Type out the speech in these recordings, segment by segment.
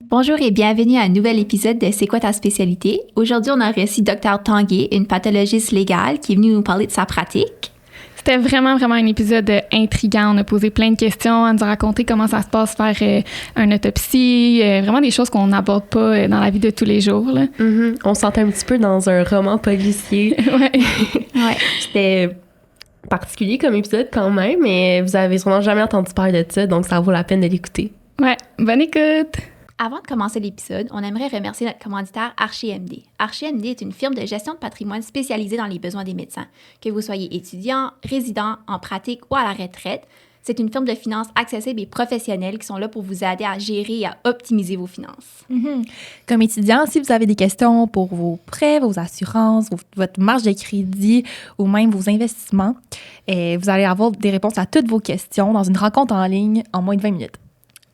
Bonjour et bienvenue à un nouvel épisode de C'est quoi ta spécialité? Aujourd'hui, on a reçu Dr Tanguay, une pathologiste légale qui est venue nous parler de sa pratique. C'était vraiment un épisode intriguant. On a posé plein de questions, à nous raconter comment ça se passe faire une autopsie, vraiment des choses qu'on n'aborde pas dans la vie de tous les jours. Là. Mm-hmm. On se sentait un petit peu dans un roman policier. Ouais. C'était particulier comme épisode quand même, mais vous avez sûrement jamais entendu parler de ça, donc ça vaut la peine de l'écouter. Ouais, bonne écoute! Avant de commencer l'épisode, on aimerait remercier notre commanditaire ArchiMD. ArchiMD est une firme de gestion de patrimoine spécialisée dans les besoins des médecins. Que vous soyez étudiant, résident, en pratique ou à la retraite, c'est une firme de finances accessible et professionnelle qui sont là pour vous aider à gérer et à optimiser vos finances. Mm-hmm. Comme étudiant, si vous avez des questions pour vos prêts, vos assurances, votre marge de crédit ou même vos investissements, vous allez avoir des réponses à toutes vos questions dans une rencontre en ligne en moins de 20 minutes.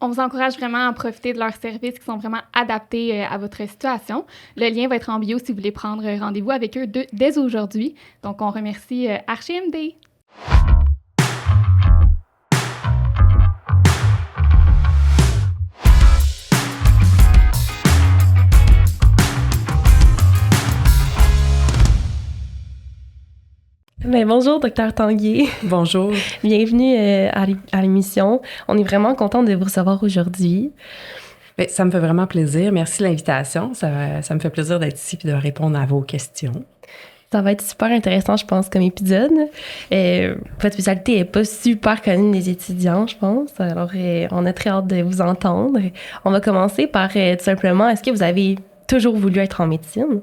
On vous encourage vraiment à profiter de leurs services qui sont vraiment adaptés à votre situation. Le lien va être en bio si vous voulez prendre rendez-vous avec eux dès aujourd'hui. Donc, on remercie ArchiMD. Ben, bonjour, Dr Tanguay. Bonjour. Bienvenue à l'émission. On est vraiment content de vous recevoir aujourd'hui. Bien, ça me fait vraiment plaisir. Merci de l'invitation. Ça me fait plaisir d'être ici et de répondre à vos questions. Ça va être super intéressant, je pense, comme épisode. Votre spécialité n'est pas super connue des étudiants, je pense. Alors, on a très hâte de vous entendre. On va commencer par, tout simplement, est-ce que vous avez toujours voulu être en médecine?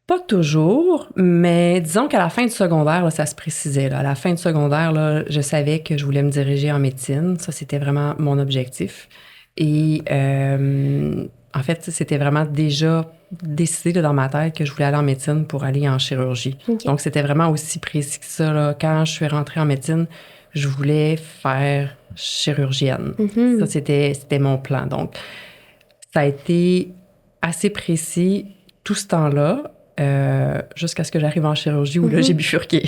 Pas toujours, mais disons qu'à la fin du secondaire, là, ça se précisait. Là. À la fin du secondaire, là, je savais que je voulais me diriger en médecine. Ça, c'était vraiment mon objectif. Et en fait, c'était vraiment déjà décidé là, dans ma tête que je voulais aller en médecine pour aller en chirurgie. Okay. Donc, c'était vraiment aussi précis que ça. Là. Quand je suis rentrée en médecine, je voulais faire chirurgienne. Mm-hmm. Ça, c'était mon plan. Donc, ça a été assez précis tout ce temps-là. Jusqu'à ce que j'arrive en chirurgie où là, j'ai bifurqué.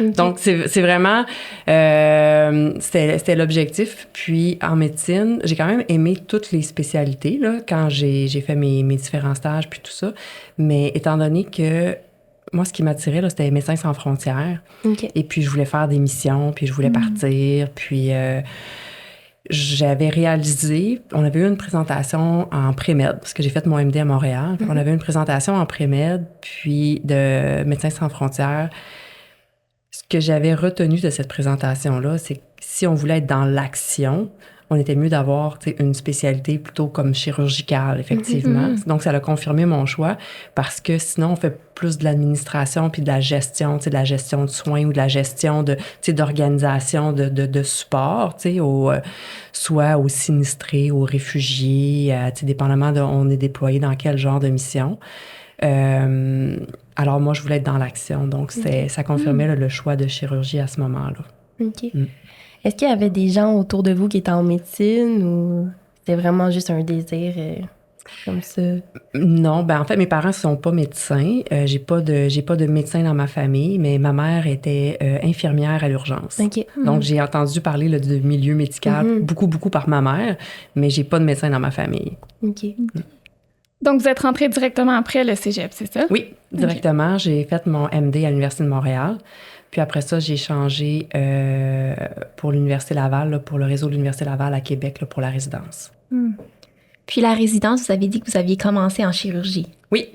Okay. Donc, c'est vraiment... c'était l'objectif. Puis, en médecine, j'ai quand même aimé toutes les spécialités là, quand j'ai fait mes différents stages puis tout ça. Mais étant donné que moi, ce qui m'attirait, là, c'était Médecins sans frontières. Okay. Et puis, je voulais faire des missions, puis je voulais partir. Puis... j'avais réalisé, on avait eu une présentation en pré-med, parce que j'ai fait mon MD à Montréal. On avait une présentation en pré-med, puis de Médecins sans frontières. Ce que j'avais retenu de cette présentation-là, c'est que si on voulait être dans l'action, on était mieux d'avoir une spécialité plutôt comme chirurgicale, effectivement. Mm-hmm. Donc, ça a confirmé mon choix parce que sinon, on fait plus de l'administration puis de la gestion de soins ou de la gestion d'organisation de support, soit aux sinistrés, aux réfugiés, dépendamment de on est déployé dans quel genre de mission. Alors, moi, je voulais être dans l'action. Donc, ça confirmait le choix de chirurgie à ce moment-là. OK. Est-ce qu'il y avait des gens autour de vous qui étaient en médecine ou c'était vraiment juste un désir comme ça? Non, en fait, mes parents ne sont pas médecins. J'ai pas de médecin dans ma famille, mais ma mère était infirmière à l'urgence. Okay. Donc, j'ai entendu parler là, du milieu médical beaucoup par ma mère, mais j'ai pas de médecin dans ma famille. OK. Donc, vous êtes rentrée directement après le cégep, c'est ça? Oui, directement. Okay. J'ai fait mon MD à l'Université de Montréal. Puis après ça, j'ai changé pour l'Université Laval, là, pour le réseau de l'Université Laval à Québec, là, pour la résidence. Puis la résidence, vous avez dit que vous aviez commencé en chirurgie. Oui.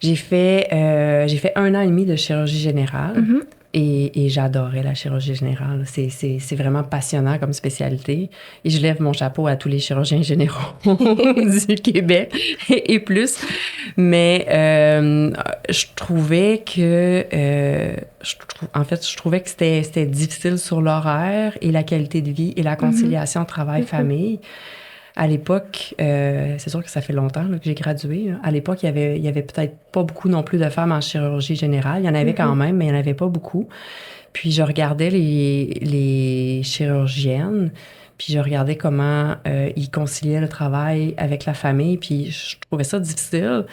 J'ai fait 1 an et demi de chirurgie générale. Mm-hmm. Et j'adorais la chirurgie générale. C'est vraiment passionnant comme spécialité. Et je lève mon chapeau à tous les chirurgiens généraux du Québec et plus. Mais je trouvais que... je trouvais que c'était difficile sur l'horaire et la qualité de vie et la conciliation travail-famille. À l'époque, c'est sûr que ça fait longtemps là, que j'ai gradué. Là. À l'époque, il y avait peut-être pas beaucoup non plus de femmes en chirurgie générale. Il y en avait quand même, mais il n'y en avait pas beaucoup. Puis je regardais les chirurgiennes, puis je regardais comment ils conciliaient le travail avec la famille, puis je trouvais ça difficile.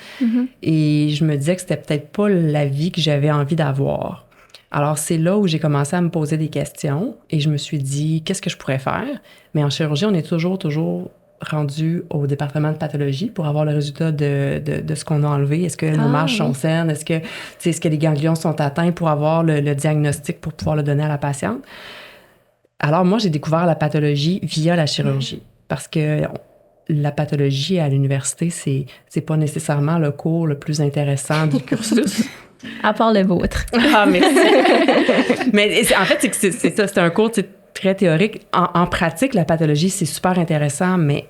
Et je me disais que c'était peut-être pas la vie que j'avais envie d'avoir. Alors, c'est là où j'ai commencé à me poser des questions et je me suis dit, qu'est-ce que je pourrais faire? Mais en chirurgie, on est toujours rendu au département de pathologie pour avoir le résultat de ce qu'on a enlevé. Est-ce que nos marges sont saines? Est-ce que les ganglions sont atteints pour avoir le diagnostic pour pouvoir le donner à la patiente? Alors, moi, j'ai découvert la pathologie via la chirurgie parce que la pathologie à l'université, c'est pas nécessairement le cours le plus intéressant du cursus. À part le vôtre. Ah, merci. Mais en fait, c'est ça, c'est un cours très théorique. En pratique, la pathologie, c'est super intéressant, mais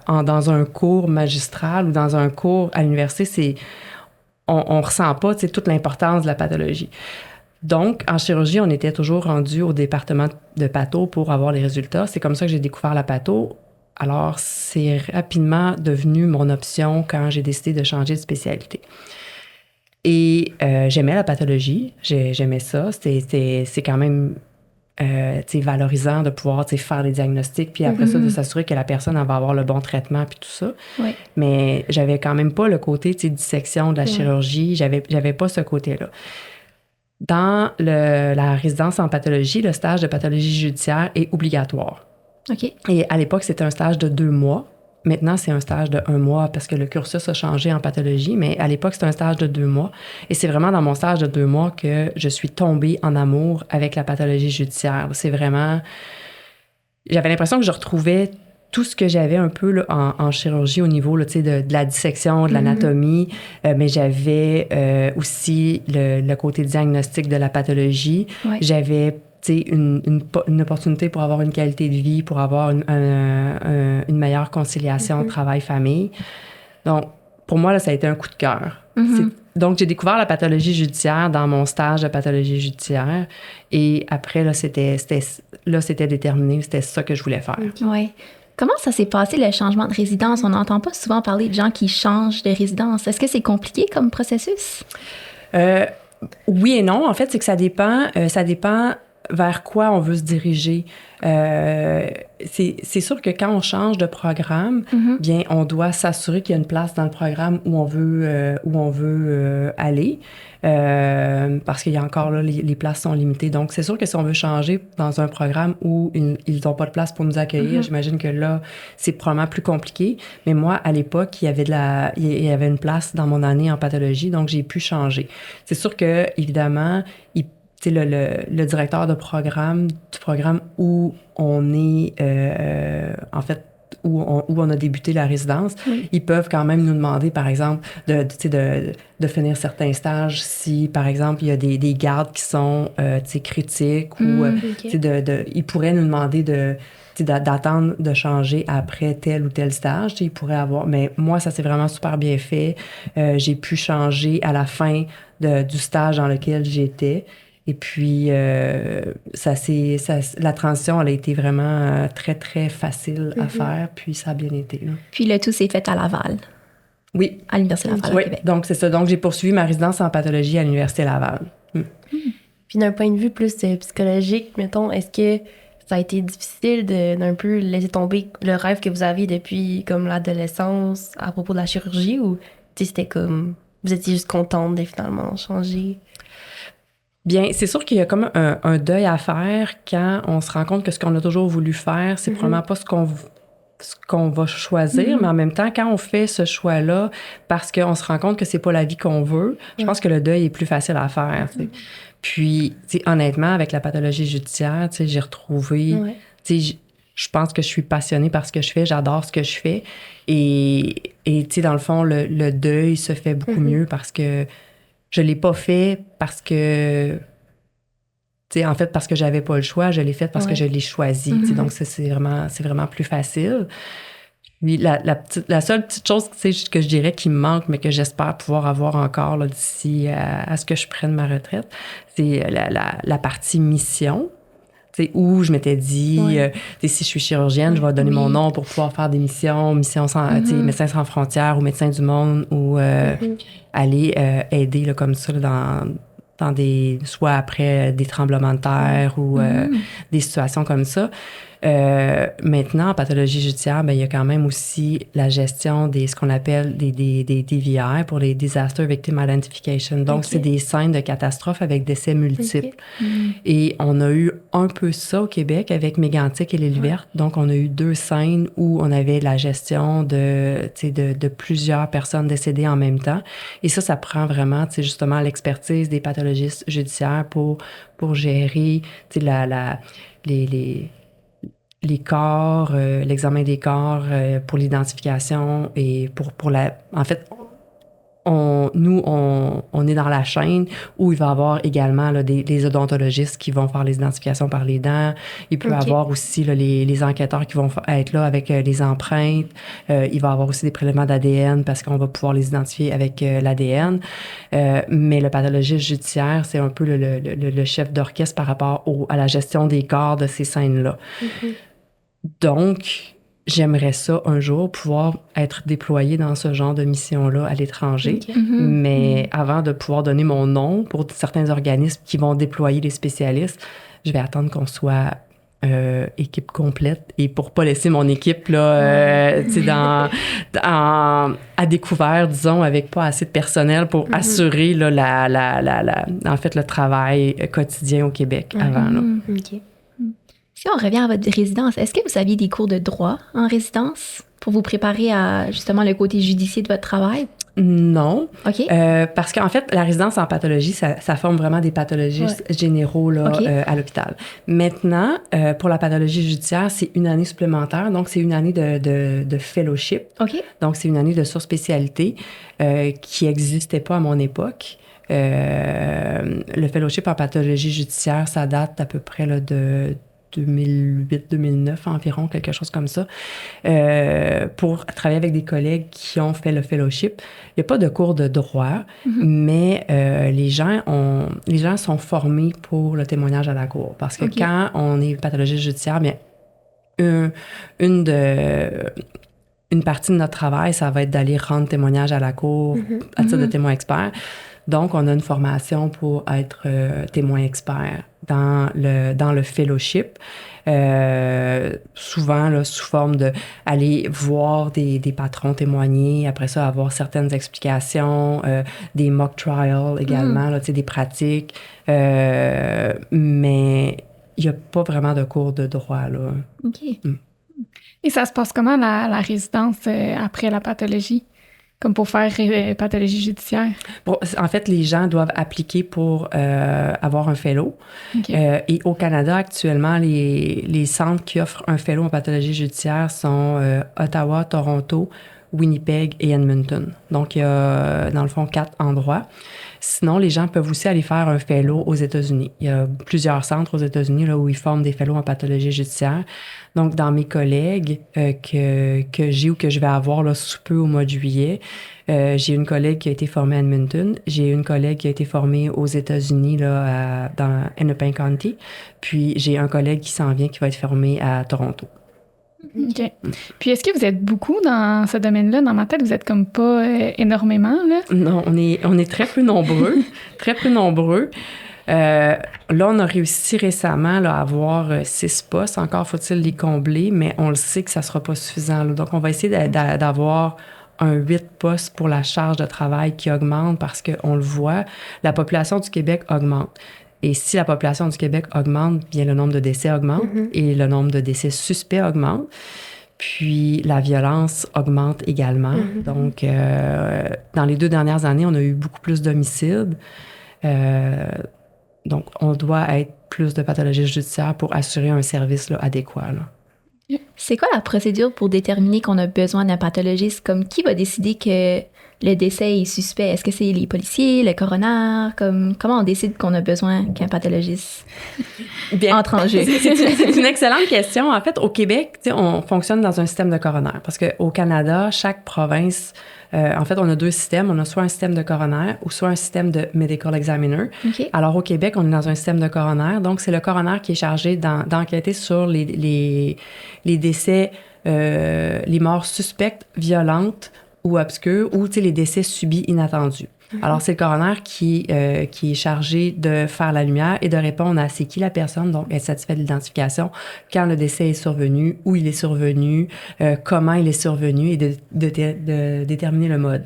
dans un cours magistral ou dans un cours à l'université, on ressent pas toute l'importance de la pathologie. Donc, en chirurgie, on était toujours rendu au département de patho pour avoir les résultats. C'est comme ça que j'ai découvert la patho. Alors, c'est rapidement devenu mon option quand j'ai décidé de changer de spécialité. Et j'aimais la pathologie, j'aimais ça. C'est quand même valorisant de pouvoir faire les diagnostics, puis après ça, de s'assurer que la personne elle va avoir le bon traitement, puis tout ça. Oui. Mais j'avais quand même pas le côté dissection de la chirurgie, j'avais pas ce côté-là. Dans la résidence en pathologie, le stage de pathologie judiciaire est obligatoire. OK. Et à l'époque, c'était un stage de 2 mois. Maintenant, c'est un stage de 1 mois parce que le cursus a changé en pathologie, mais à l'époque, c'était un stage de 2 mois. Et c'est vraiment dans mon stage de 2 mois que je suis tombée en amour avec la pathologie judiciaire. C'est vraiment... J'avais l'impression que je retrouvais tout ce que j'avais un peu là, en chirurgie au niveau là, de la dissection, de l'anatomie, mais j'avais aussi le côté diagnostic de la pathologie. Ouais. J'avais une opportunité pour avoir une qualité de vie, pour avoir une meilleure conciliation travail-famille. Donc, pour moi, là, ça a été un coup de cœur. Donc, j'ai découvert la pathologie judiciaire dans mon stage de pathologie judiciaire. Et après, là, c'était déterminé. C'était ça que je voulais faire. Oui. Comment ça s'est passé, le changement de résidence? On n'entend pas souvent parler de gens qui changent de résidence. Est-ce que c'est compliqué comme processus? Oui et non. En fait, c'est que ça dépend vers quoi on veut se diriger. C'est sûr que quand on change de programme, bien, on doit s'assurer qu'il y a une place dans le programme où on veut aller, parce qu'il y a encore là, les places sont limitées. Donc, c'est sûr que si on veut changer dans un programme où ils n'ont pas de place pour nous accueillir, j'imagine que là, c'est probablement plus compliqué. Mais moi, à l'époque, il y avait une place dans mon année en pathologie, donc j'ai pu changer. C'est sûr que, évidemment, le directeur de programme, du programme où on est, en fait, où on a débuté la résidence, ils peuvent quand même nous demander, par exemple, de finir certains stages si, par exemple, il y a des gardes qui sont critiques ou ils pourraient nous demander d'attendre de changer après tel ou tel stage. Ils pourraient avoir... Mais moi, ça s'est vraiment super bien fait. J'ai pu changer à la fin du stage dans lequel j'étais. Et puis, la transition, elle a été vraiment très, très facile à faire, puis ça a bien été. Là. Puis le tout s'est fait à Laval. Oui. À l'Université Laval, au Québec. Donc c'est ça. Donc, j'ai poursuivi ma résidence en pathologie à l'Université Laval. Puis d'un point de vue plus psychologique, mettons, est-ce que ça a été difficile d'un peu laisser tomber le rêve que vous aviez depuis comme l'adolescence à propos de la chirurgie, ou c'était comme... Vous étiez juste contente de finalement changer? Bien, c'est sûr qu'il y a comme un deuil à faire quand on se rend compte que ce qu'on a toujours voulu faire, c'est probablement pas ce qu'on va choisir, mais en même temps, quand on fait ce choix-là, parce qu'on se rend compte que c'est pas la vie qu'on veut, je pense que le deuil est plus facile à faire. Puis, honnêtement, avec la pathologie judiciaire, j'ai retrouvé... Je pense que je suis passionnée par ce que je fais, j'adore ce que je fais. Et dans le fond, le deuil se fait beaucoup mieux parce que je l'ai pas fait parce que... en fait, parce que j'avais pas le choix, je l'ai fait parce que je l'ai choisi. Donc, c'est vraiment plus facile. Puis la seule petite chose que je dirais qui me manque, mais que j'espère pouvoir avoir encore là, d'ici à ce que je prenne ma retraite, c'est la partie mission. Où je m'étais dit, si je suis chirurgienne, je vais donner mon nom pour pouvoir faire des missions sans, Médecins sans frontières ou Médecins du monde, ou aller aider là, comme ça là, dans soit après des tremblements de terre ou des situations comme ça. Maintenant, en pathologie judiciaire, il y a quand même aussi la gestion des ce qu'on appelle des DVI pour les Disaster Victim Identification. Donc, c'est des scènes de catastrophes avec décès multiples. Et on a eu un peu ça au Québec avec Mégantic et l'île verte. Donc, on a eu 2 scènes où on avait la gestion de plusieurs personnes décédées en même temps. Et ça prend vraiment, justement, l'expertise des pathologistes judiciaires pour gérer, les corps, l'examen des corps pour l'identification et pour la... En fait, on est dans la chaîne où il va y avoir également là, des odontologistes qui vont faire les identifications par les dents. Il peut y avoir aussi là, les enquêteurs qui vont être là avec les empreintes. Il va y avoir aussi des prélèvements d'ADN parce qu'on va pouvoir les identifier avec l'ADN. Mais le pathologiste judiciaire, c'est un peu le chef d'orchestre par rapport à la gestion des corps de ces scènes-là. Donc, j'aimerais ça un jour pouvoir être déployée dans ce genre de mission-là à l'étranger. Mais avant de pouvoir donner mon nom pour certains organismes qui vont déployer les spécialistes, je vais attendre qu'on soit équipe complète et pour pas laisser mon équipe là, à découvert, disons, avec pas assez de personnel pour assurer là, en fait, le travail quotidien au Québec avant. Là. Si on revient à votre résidence, est-ce que vous aviez des cours de droit en résidence pour vous préparer à justement le côté judiciaire de votre travail? Non. OK. Parce qu'en fait, la résidence en pathologie, ça forme vraiment des pathologistes généraux là, à l'hôpital. Maintenant, pour la pathologie judiciaire, c'est une année supplémentaire. Donc, c'est une année de fellowship. OK. Donc, c'est une année de surspécialité qui n'existait pas à mon époque. Le fellowship en pathologie judiciaire, ça date à peu près là, de 2008-2009 environ, quelque chose comme ça, pour travailler avec des collègues qui ont fait le fellowship. Il n'y a pas de cours de droit, mais les gens sont formés pour le témoignage à la cour. Parce que quand on est pathologiste judiciaire, bien, une partie de notre travail, ça va être d'aller rendre témoignage à la cour à titre de témoin expert. Donc, on a une formation pour être témoin expert dans le fellowship. Souvent, là, sous forme d'aller voir des patrons témoigner, après ça, avoir certaines explications, des mock trials également, là, des pratiques. Mais il n'y a pas vraiment de cours de droit, là. OK. Et ça se passe comment, la résidence après la pathologie? Comme pour faire pathologie judiciaire? Bon, en fait, les gens doivent appliquer pour avoir un fellow. Et au Canada, actuellement, les centres qui offrent un fellow en pathologie judiciaire sont Ottawa, Toronto, Winnipeg et Edmonton. Donc, il y a, dans le fond, 4 endroits. Sinon, les gens peuvent aussi aller faire un fellow aux États-Unis. Il y a plusieurs centres aux États-Unis là, où ils forment des fellows en pathologie judiciaire. Donc, dans mes collègues que j'ai ou que je vais avoir là, sous peu au mois de juillet, j'ai une collègue qui a été formée à Edmonton. J'ai une collègue qui a été formée aux États-Unis là, dans Hennepin County. Puis, j'ai un collègue qui s'en vient qui va être formé à Toronto. OK. Puis, est-ce que vous êtes beaucoup dans ce domaine-là? Dans ma tête, vous êtes comme pas énormément, là? Non, on est très peu nombreux. Très peu nombreux. Là, on a réussi récemment là, à avoir 6 postes. Encore faut-il les combler, mais on le sait que ça ne sera pas suffisant. Là. Donc, on va essayer d'avoir un 8 postes pour la charge de travail qui augmente parce qu'on le voit, la population du Québec augmente. Et si la population du Québec augmente, bien le nombre de décès augmente et le nombre de décès suspects augmente. Puis la violence augmente également. Donc, dans les 2 dernières années, on a eu beaucoup plus d'homicides. Donc, on doit être plus de pathologistes judiciaires pour assurer un service là, adéquat. Là. C'est quoi la procédure pour déterminer qu'on a besoin d'un pathologiste? Comme qui va décider que le décès est suspect? Est-ce que c'est les policiers, le coroner? Comment on décide qu'on a besoin qu'un pathologiste entre en jeu? C'est une excellente question. En fait, au Québec, on fonctionne dans un système de coroner parce qu'au Canada, chaque province, en fait, on a 2 systèmes. On a soit un système de coroner ou soit un système de medical examiner. Okay. Alors, au Québec, on est dans un système de coroner. Donc, c'est le coroner qui est chargé d'enquêter sur les décès, les morts suspectes, violentes ou obscures, ou les décès subis inattendus. Alors, c'est le coroner qui est chargé de faire la lumière et de répondre à c'est qui la personne, donc être satisfait de l'identification, quand le décès est survenu, où il est survenu, comment il est survenu et de déterminer le mode.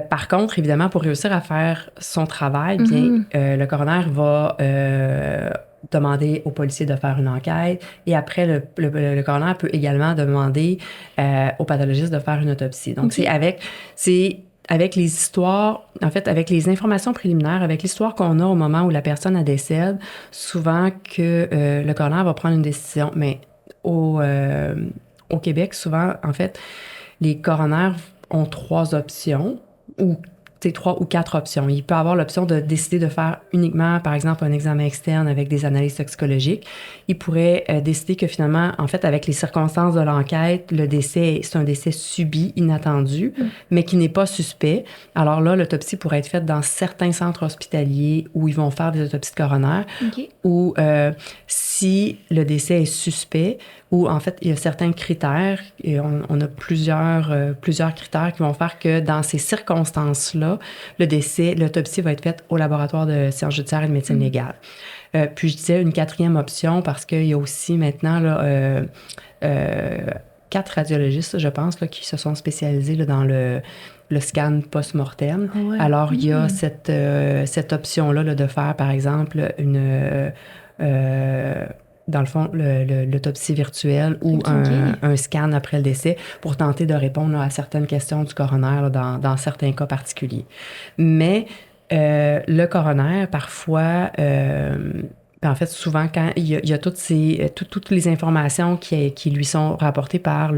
Par contre, évidemment, pour réussir à faire son travail, bien, le coroner va demander aux policiers de faire une enquête et après, le coroner peut également demander au pathologiste de faire une autopsie. Donc, c'est avec les histoires, en fait, avec les informations préliminaires, avec l'histoire qu'on a au moment où la personne décède, souvent que le coroner va prendre une décision. Mais au Québec, souvent, en fait, les coroners ont 3 options ou 3 ou 4 options. Il peut avoir l'option de décider de faire uniquement, par exemple, un examen externe avec des analyses toxicologiques. Il pourrait décider que finalement, en fait, avec les circonstances de l'enquête, le décès, c'est un décès subi, inattendu, mais qui n'est pas suspect. Alors là, l'autopsie pourrait être faite dans certains centres hospitaliers où ils vont faire des autopsies de coroner. Ou si le décès est suspect, ou en fait, il y a certains critères, et on a plusieurs critères qui vont faire que dans ces circonstances-là, l'autopsie va être faite au laboratoire de sciences judiciaires et de médecine légale. Puis je disais une 4e option parce qu'il y a aussi maintenant là, 4 radiologistes, je pense, là, qui se sont spécialisés là, dans le scan post-mortem. Ouais. Alors, il y a cette option-là là, de faire, par exemple, dans le fond, l'autopsie virtuelle ou un scan après le décès pour tenter de répondre là, à certaines questions du coroner là, dans certains cas particuliers. Mais le coroner, parfois, en fait, souvent, quand il y a toutes les informations qui lui sont rapportées par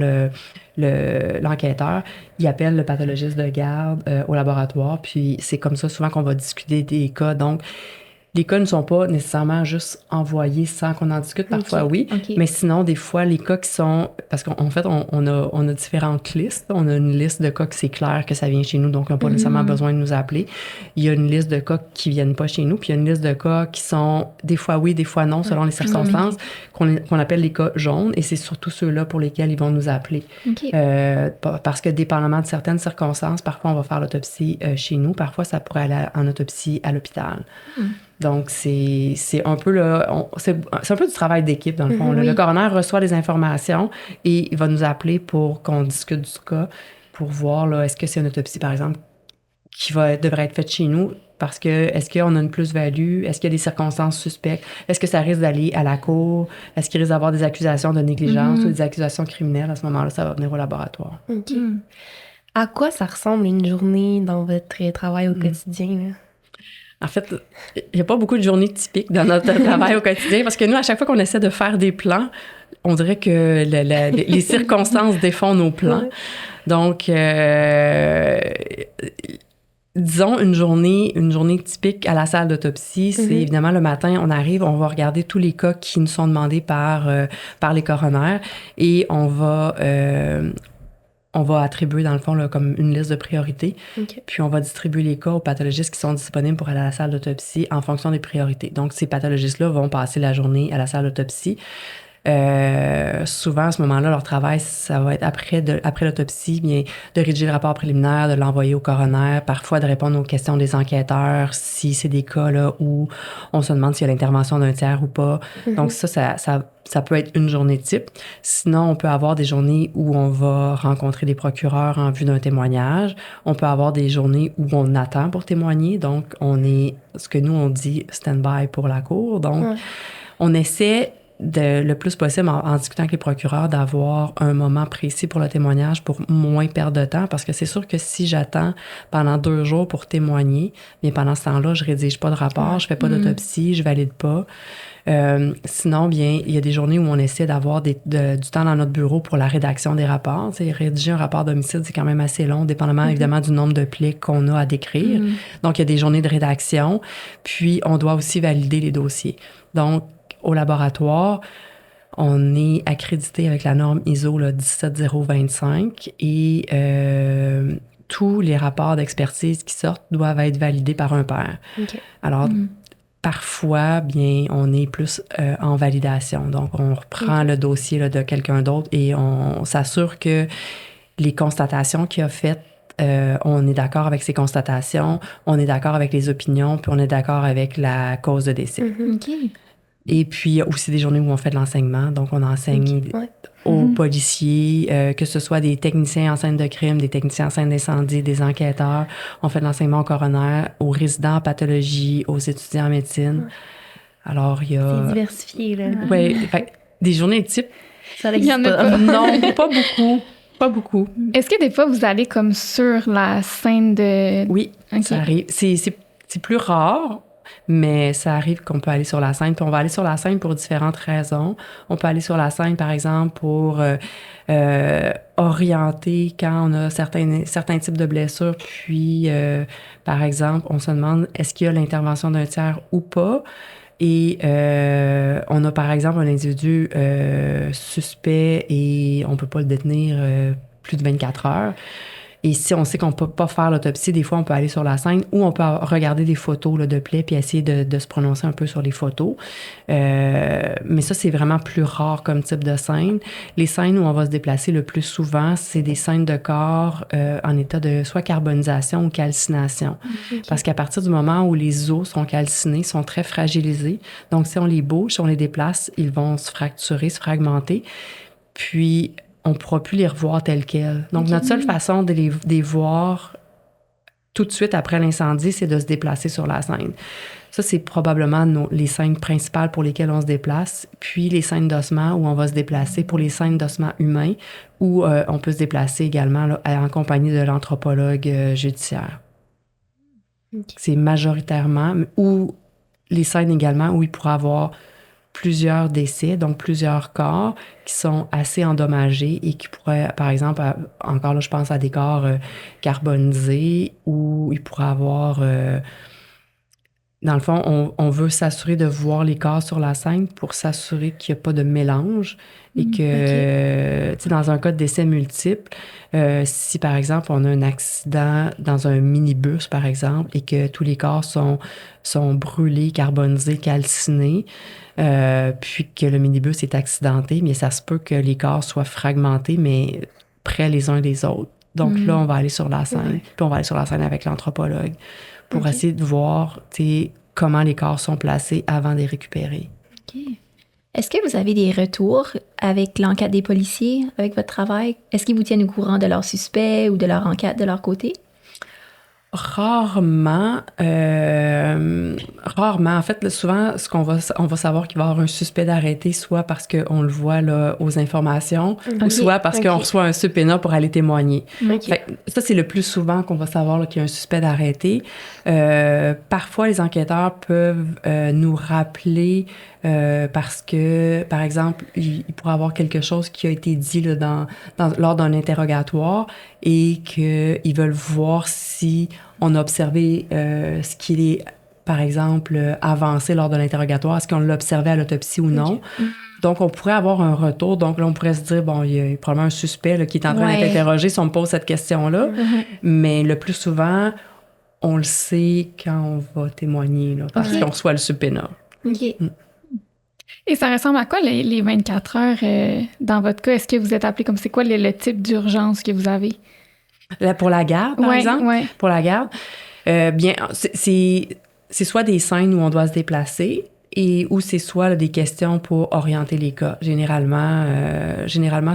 l'enquêteur, il appelle le pathologiste de garde au laboratoire, puis c'est comme ça souvent qu'on va discuter des cas. Donc, les cas ne sont pas nécessairement juste envoyés sans qu'on en discute. Parfois, oui. Mais sinon, des fois, les cas qui sont... Parce qu'en fait, on a différentes listes. On a une liste de cas que c'est clair que ça vient chez nous, donc on n'a pas nécessairement besoin de nous appeler. Il y a une liste de cas qui ne viennent pas chez nous, puis il y a une liste de cas qui sont des fois oui, des fois non, selon les circonstances, qu'on appelle les cas jaunes. Et c'est surtout ceux-là pour lesquels ils vont nous appeler. Parce que dépendamment de certaines circonstances, parfois, on va faire l'autopsie chez nous. Parfois, ça pourrait aller en autopsie à l'hôpital. Donc, c'est un peu c'est un peu du travail d'équipe, dans le fond. Le coroner reçoit les informations et il va nous appeler pour qu'on discute du cas, pour voir, là, est-ce que c'est une autopsie, par exemple, qui devrait être faite chez nous, parce que est-ce qu'on a une plus-value? Est-ce qu'il y a des circonstances suspectes? Est-ce que ça risque d'aller à la cour? Est-ce qu'il risque d'avoir des accusations de négligence ou des accusations criminelles? À ce moment-là, ça va venir au laboratoire. À quoi ça ressemble une journée dans votre travail au quotidien, là? En fait, il n'y a pas beaucoup de journées typiques dans notre travail au quotidien parce que nous, à chaque fois qu'on essaie de faire des plans, on dirait que les circonstances défont nos plans. Donc, disons une journée typique à la salle d'autopsie, c'est évidemment le matin, on arrive, on va regarder tous les cas qui nous sont demandés par les coroners et on va attribuer, dans le fond, là, comme une liste de priorités. Puis, on va distribuer les cas aux pathologistes qui sont disponibles pour aller à la salle d'autopsie en fonction des priorités. Donc, ces pathologistes-là vont passer la journée à la salle d'autopsie. Souvent, à ce moment-là, leur travail, ça va être après l'autopsie, bien, de rédiger le rapport préliminaire, de l'envoyer au coroner, parfois de répondre aux questions des enquêteurs, si c'est des cas là, où on se demande s'il y a l'intervention d'un tiers ou pas. Donc, ça peut être une journée type. Sinon, on peut avoir des journées où on va rencontrer des procureurs en vue d'un témoignage. On peut avoir des journées où on attend pour témoigner. Donc, on est, ce que nous, on dit, stand-by pour la cour. Donc, on essaie le plus possible, en discutant avec les procureurs, d'avoir un moment précis pour le témoignage pour moins perdre de temps. Parce que c'est sûr que si j'attends pendant 2 jours pour témoigner, bien pendant ce temps-là, je rédige pas de rapport, je fais pas d'autopsie, je valide pas. Sinon, bien, il y a des journées où on essaie d'avoir du temps dans notre bureau pour la rédaction des rapports. T'sais, rédiger un rapport d'homicide, c'est quand même assez long, dépendamment évidemment du nombre de plaies qu'on a à décrire. Donc, il y a des journées de rédaction. Puis, on doit aussi valider les dossiers. Donc, au laboratoire, on est accrédité avec la norme ISO là, 17025 et tous les rapports d'expertise qui sortent doivent être validés par un pair. Alors, parfois, bien, on est plus en validation. Donc, on reprend le dossier là, de quelqu'un d'autre et on s'assure que les constatations qu'il a faites on est d'accord avec ses constatations, on est d'accord avec les opinions, puis on est d'accord avec la cause de décès. OK. Et puis, il y a aussi des journées où on fait de l'enseignement. Donc, on enseigne aux policiers, que ce soit des techniciens en scène de crime, des techniciens en scène d'incendie, des enquêteurs. On fait de l'enseignement au coroner, aux résidents en pathologie, aux étudiants en médecine. Alors, il y a... C'est diversifié, là. Oui, des journées type. Ça Il y en n'existe a pas. pas. Non, pas beaucoup. Pas beaucoup. Est-ce que des fois, vous allez comme sur la scène de... Oui, OK. ça arrive. C'est plus rare, mais ça arrive qu'on peut aller sur la scène. Puis on va aller sur la scène pour différentes raisons. On peut aller sur la scène, par exemple, pour orienter quand on a certains types de blessures. Puis, par exemple, on se demande est-ce qu'il y a l'intervention d'un tiers ou pas. Et on a, par exemple, un individu suspect et on peut pas le détenir plus de 24 heures. Et si on sait qu'on peut pas faire l'autopsie, des fois, on peut aller sur la scène ou on peut regarder des photos là, de plaies puis essayer de se prononcer un peu sur les photos. Mais ça, c'est vraiment plus rare comme type de scène. Les scènes où on va se déplacer le plus souvent, c'est des scènes de corps en état de soit carbonisation ou calcination. Parce qu'à partir du moment où les os sont calcinés, sont très fragilisés. Donc, si on les bouge, si on les déplace, ils vont se fracturer, se fragmenter. Puis, on ne pourra plus les revoir tels quels. Donc, notre seule façon de les voir tout de suite après l'incendie, c'est de se déplacer sur la scène. Ça, c'est probablement les scènes principales pour lesquelles on se déplace. Puis, les scènes d'ossement où on va se déplacer pour les scènes d'ossement humain, où on peut se déplacer également là, en compagnie de l'anthropologue judiciaire. Okay. C'est majoritairement, ou les scènes également où il pourra avoir plusieurs décès, donc plusieurs corps qui sont assez endommagés et qui pourraient, par exemple, encore là, je pense à des corps carbonisés où il pourrait avoir... dans le fond, on veut s'assurer de voir les corps sur la scène pour s'assurer qu'il n'y a pas de mélange et que, tu sais, dans un cas de décès multiple, si, par exemple, on a un accident dans un minibus, par exemple, et que tous les corps sont brûlés, carbonisés, calcinés, puis que le minibus est accidenté, mais ça se peut que les corps soient fragmentés, mais près les uns des autres. Donc là, on va aller sur la scène, puis on va aller sur la scène avec l'anthropologue pour essayer de voir comment les corps sont placés avant de les récupérer. OK. Est-ce que vous avez des retours avec l'enquête des policiers, avec votre travail? Est-ce qu'ils vous tiennent au courant de leurs suspects ou de leur enquête de leur côté? Rarement. En fait, là, souvent, on va savoir qu'il va y avoir un suspect d'arrêté, soit parce qu'on le voit là, aux informations, ou soit parce qu'on reçoit un subpoena pour aller témoigner. Fait, ça, c'est le plus souvent qu'on va savoir là, qu'il y a un suspect d'arrêté. Parfois, les enquêteurs peuvent nous rappeler parce que, par exemple, il pourrait y avoir quelque chose qui a été dit là, lors d'un interrogatoire et qu'ils veulent voir si on a observé ce qu'il est, par exemple, avancé lors de l'interrogatoire. Est-ce qu'on l'a observé à l'autopsie ou non? Donc, on pourrait avoir un retour. Donc, là, on pourrait se dire, bon, il y a probablement un suspect là, qui est en train d'être interrogé si on me pose cette question-là. Mais le plus souvent, on le sait quand on va témoigner, là, parce qu'on reçoit le subpoena. OK. Et ça ressemble à quoi les 24 heures dans votre cas? Est-ce que vous êtes appelé comme c'est quoi le type d'urgence que vous avez? Là, pour la garde, par exemple? Oui. Pour la garde, bien, c'est soit des scènes où on doit se déplacer ou c'est soit là, des questions pour orienter les cas. Généralement,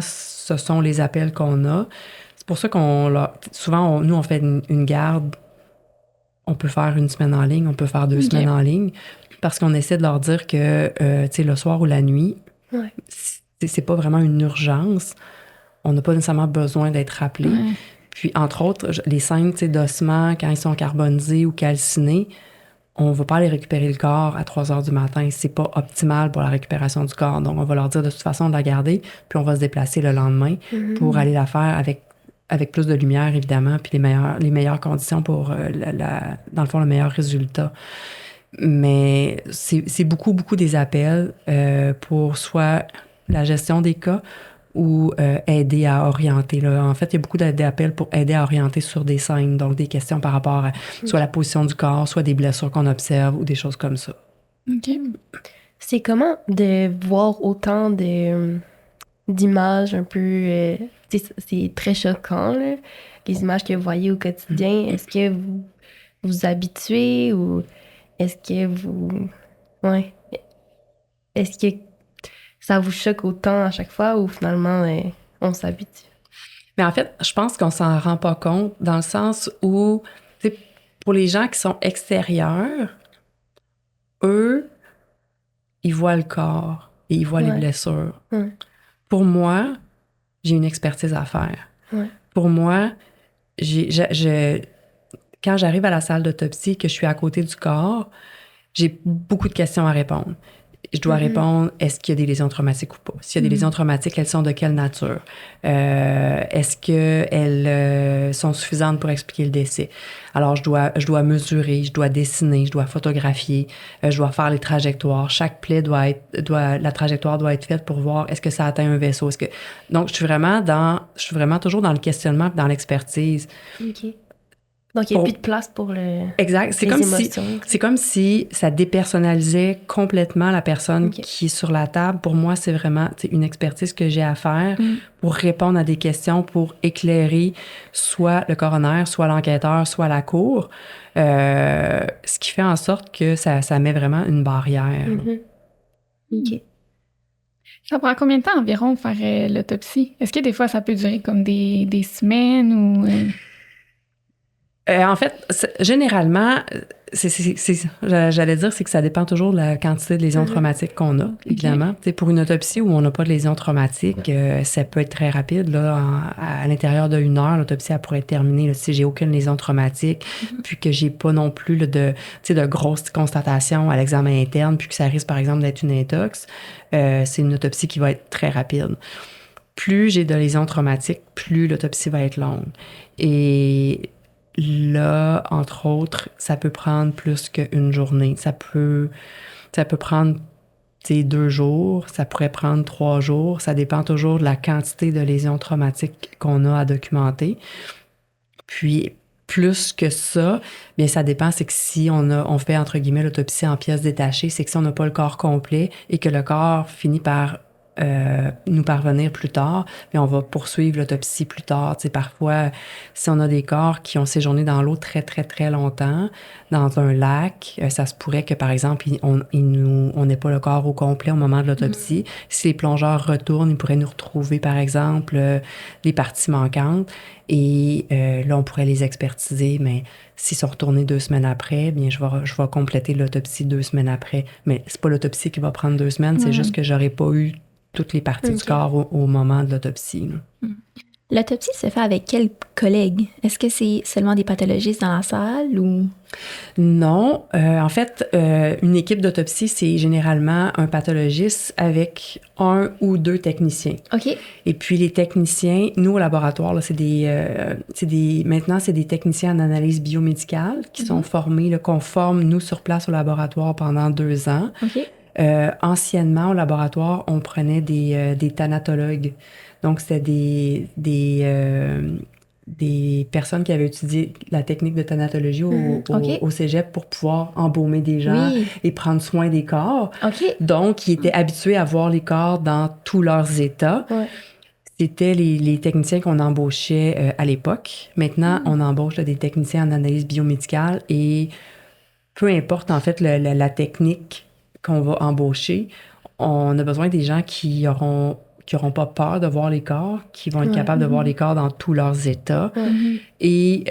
ce sont les appels qu'on a. C'est pour ça souvent, nous, on fait une garde. On peut faire une semaine en ligne, on peut faire 2 semaines en ligne, parce qu'on essaie de leur dire que, tu sais, le soir ou la nuit, c'est pas vraiment une urgence. On n'a pas nécessairement besoin d'être rappelé. Puis, entre autres, les scènes d'ossement, quand ils sont carbonisés ou calcinés, on ne va pas aller récupérer le corps à 3 heures du matin. C'est pas optimal pour la récupération du corps. Donc, on va leur dire de toute façon de la garder, puis on va se déplacer le lendemain pour aller la faire avec plus de lumière, évidemment, puis les meilleures conditions pour, dans le fond, le meilleur résultat. Mais c'est beaucoup, beaucoup des appels pour soit la gestion des cas ou aider à orienter. Là. En fait, il y a beaucoup d'appels pour aider à orienter sur des scènes, donc des questions par rapport à soit la position du corps, soit des blessures qu'on observe ou des choses comme ça. OK. C'est comment de voir autant d'images un peu... c'est très choquant, là, les images que vous voyez au quotidien. Est-ce que vous vous habituez ou est-ce que vous... Ouais. Est-ce que ça vous choque autant à chaque fois ou finalement, on s'habitue? Mais en fait, je pense qu'on s'en rend pas compte dans le sens où, tu sais, pour les gens qui sont extérieurs, eux, ils voient le corps et ils voient les blessures. Pour moi, j'ai une expertise à faire. Pour moi, quand j'arrive à la salle d'autopsie, que je suis à côté du corps, j'ai beaucoup de questions à répondre. Je dois répondre, est-ce qu'il y a des lésions traumatiques ou pas? S'il y a des lésions traumatiques, elles sont de quelle nature? Est-ce qu'elles sont suffisantes pour expliquer le décès? Alors, je dois mesurer, je dois dessiner, je dois photographier, je dois faire les trajectoires. Chaque plaie la trajectoire doit être faite pour voir est-ce que ça atteint un vaisseau. Donc, je suis vraiment toujours dans le questionnement, dans l'expertise. OK. Donc, il n'y a plus de place pour le... Exact. C'est comme si ça dépersonnalisait complètement la personne qui est sur la table. Pour moi, c'est vraiment une expertise que j'ai à faire pour répondre à des questions, pour éclairer soit le coroner, soit l'enquêteur, soit la cour. Ce qui fait en sorte que ça met vraiment une barrière. OK. Ça prend combien de temps environ faire l'autopsie? Est-ce que des fois, ça peut durer comme des semaines ou... En fait, généralement, j'allais dire, c'est que ça dépend toujours de la quantité de lésions traumatiques qu'on a, évidemment. Pour une autopsie où on n'a pas de lésions traumatiques, ça peut être très rapide. Là, à l'intérieur d'1 heure, l'autopsie, elle pourrait être terminée si j'ai aucune lésion traumatique, puis que j'ai pas non plus de grosses constatations à l'examen interne, puis que ça risque, par exemple, d'être une intox. C'est une autopsie qui va être très rapide. Plus j'ai de lésions traumatiques, plus l'autopsie va être longue. Et là, entre autres, ça peut prendre plus qu'une journée. Ça peut prendre 2 jours, ça pourrait prendre 3 jours. Ça dépend toujours de la quantité de lésions traumatiques qu'on a à documenter. Puis, plus que ça, bien, ça dépend, c'est que si on fait, entre guillemets, l'autopsie en pièces détachées, c'est que si on n'a pas le corps complet et que le corps finit par nous parvenir plus tard, mais on va poursuivre l'autopsie plus tard. Tu sais, parfois, si on a des corps qui ont séjourné dans l'eau très, très, très longtemps, dans un lac, ça se pourrait que, par exemple, on n'ait pas le corps au complet au moment de l'autopsie. Si les plongeurs retournent, ils pourraient nous retrouver, par exemple, les parties manquantes. Et là, on pourrait les expertiser, mais s'ils sont retournés 2 semaines après, bien, je vais compléter l'autopsie 2 semaines après. Mais c'est pas l'autopsie qui va prendre 2 semaines, c'est juste que j'aurais pas eu toutes les parties du corps au moment de l'autopsie. L'autopsie se fait avec quels collègues? Est-ce que c'est seulement des pathologistes dans la salle ou... Non. En fait, une équipe d'autopsie, c'est généralement un pathologiste avec 1 ou 2 techniciens. OK. Et puis les techniciens, nous au laboratoire, là, maintenant, c'est des techniciens en analyse biomédicale qui sont formés, là, qu'on forme, nous, sur place au laboratoire pendant 2 ans. OK. Anciennement, au laboratoire, on prenait des thanatologues. Donc, c'était des personnes qui avaient étudié la technique de thanatologie au cégep pour pouvoir embaumer des gens et prendre soin des corps. OK. Donc, ils étaient habitués à voir les corps dans tous leurs états. Ouais. C'était les techniciens qu'on embauchait à l'époque. Maintenant, on embauche des techniciens en analyse biomédicale et peu importe, en fait, la technique qu'on va embaucher, on a besoin des gens qui auront pas peur de voir les corps, qui vont être capables de voir les corps dans tous leurs états et